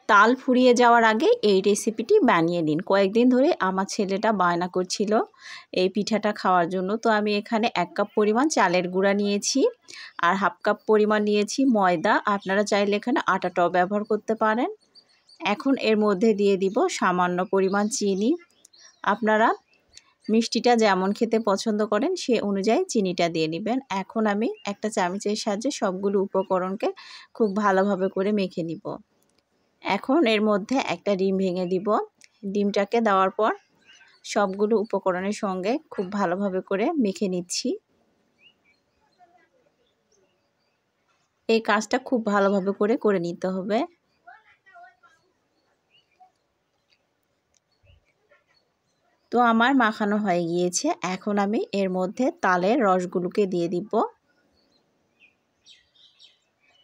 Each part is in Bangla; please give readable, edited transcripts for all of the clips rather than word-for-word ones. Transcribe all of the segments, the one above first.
তাল ফুরিয়ে যাওয়ার আগে এই রেসিপিটি বানিয়ে নিন। কয়েকদিন ধরে আমার ছেলেটা বায়না করছিল এই পিঠাটা খাওয়ার জন্য। তো আমি এখানে 1 কাপ পরিমাণ চালের গুঁড়া নিয়েছি আর 1/2 কাপ পরিমাণ নিয়েছি ময়দা। আপনারা চাইলে এখানে আটাটাও ব্যবহার করতে পারেন। এখন এর মধ্যে দিয়ে দিব সামান্য পরিমাণ চিনি। আপনারা মিষ্টিটা যেমন খেতে পছন্দ করেন সে অনুযায়ী চিনিটা দিয়ে নেবেন। এখন আমি একটা চামচের সাহায্যে সবগুলো উপকরণকে খুব ভালোভাবে করে মেখে নিব। এখন এর মধ্যে একটা ডিম ভেঙে দিব। ডিমটাকে দেওয়ার পর সবগুলো উপকরণের সঙ্গে খুব ভালোভাবে করে মেখে নিচ্ছি। এই কাজটা খুব ভালোভাবে করে নিতে হবে। তো আমার মাখানো হয়ে গিয়েছে। এখন আমি এর মধ্যে তালের রসগুলোকে দিয়ে দিব।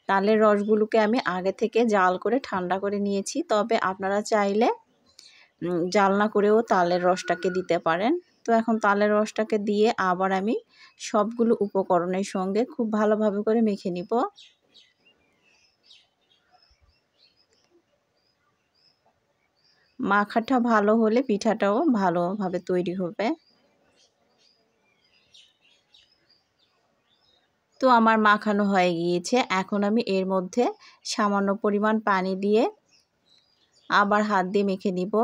তালের রসগুলোকে আমি আগে থেকে জাল করে ঠান্ডা করে নিয়েছি। তবে আপনারা চাইলে জাল না করেও তালের রসটাকে দিতে পারেন। তো এখন তালের রসটাকে দিয়ে আবার আমি সবগুলো উপকরণের সঙ্গে খুব ভালোভাবে করে মেখে নিব। মাখাটা ভালো হলে পিঠাটাও ভালোভাবে তৈরি হবে। তো আমার মাখানো হয়ে গিয়েছে। এখন আমি এর মধ্যে সামান্য পরিমাণ পানি দিয়ে আবার হাত দিয়ে মেখে নিব।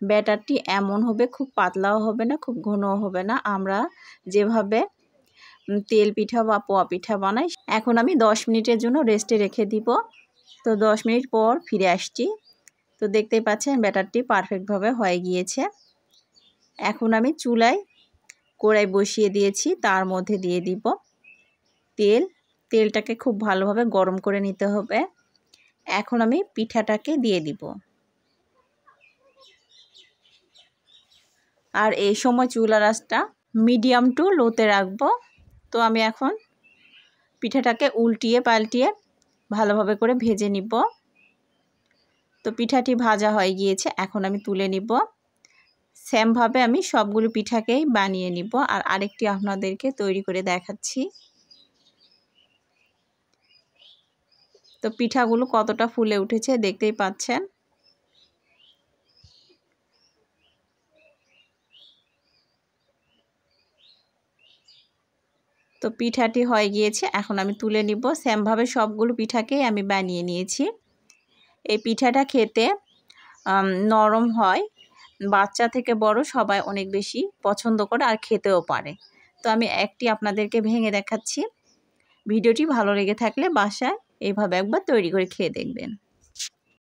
ব্যাটারটি এমন হবে, খুব পাতলাও হবে না, খুব ঘনও হবে না। আমরা যেভাবে তেল পিঠা বা পোয়া পিঠা বানাই। এখন আমি 10 মিনিটের জন্য রেস্টে রেখে দিব। তো 10 মিনিট পর ফিরে আসছি। তো দেখতেই পাচ্ছেন ব্যাটারটি পারফেক্টভাবে হয়ে গিয়েছে। এখন আমি চুলায় কড়াই বসিয়ে দিয়েছি, তার মধ্যে দিয়ে দিব তেল। তেলটাকে খুব ভালোভাবে গরম করে নিতে হবে। এখন আমি পিঠাটাকে দিয়ে দিব। আর এই সময় চুলার আঁচটা মিডিয়াম টু লোতে রাখবো। তো আমি এখন পিঠাটাকে উল্টিয়ে পাল্টিয়ে ভালোভাবে করে ভেজে নিব। তো পিঠাটি ভাজা হয়ে গিয়েছে, এখন আমি তুলে নিব। সেমভাবে আমি সবগুলো পিঠাকেই বানিয়ে নিব। আর আরেকটি আপনাদেরকে তৈরি করে দেখাচ্ছি। তো পিঠাগুলো কতটা ফুলে উঠেছে দেখতেই পাচ্ছেন। তো পিঠাটি হয়ে গিয়েছে, এখন আমি তুলে নিব। সেমভাবে সবগুলো পিঠাকেই আমি বানিয়ে নিয়েছি। এই পিঠাটা খেতে নরম হয়, বাচ্চা থেকে বড় সবাই অনেক বেশি পছন্দ করে আর খেতেও পারে। তো আমি একটি আপনাদেরকে ভেঙে দেখাচ্ছি। ভিডিওটি ভালো লেগে থাকলে বাসায় এইভাবে একবার তৈরি করে খেয়ে দেখবেন।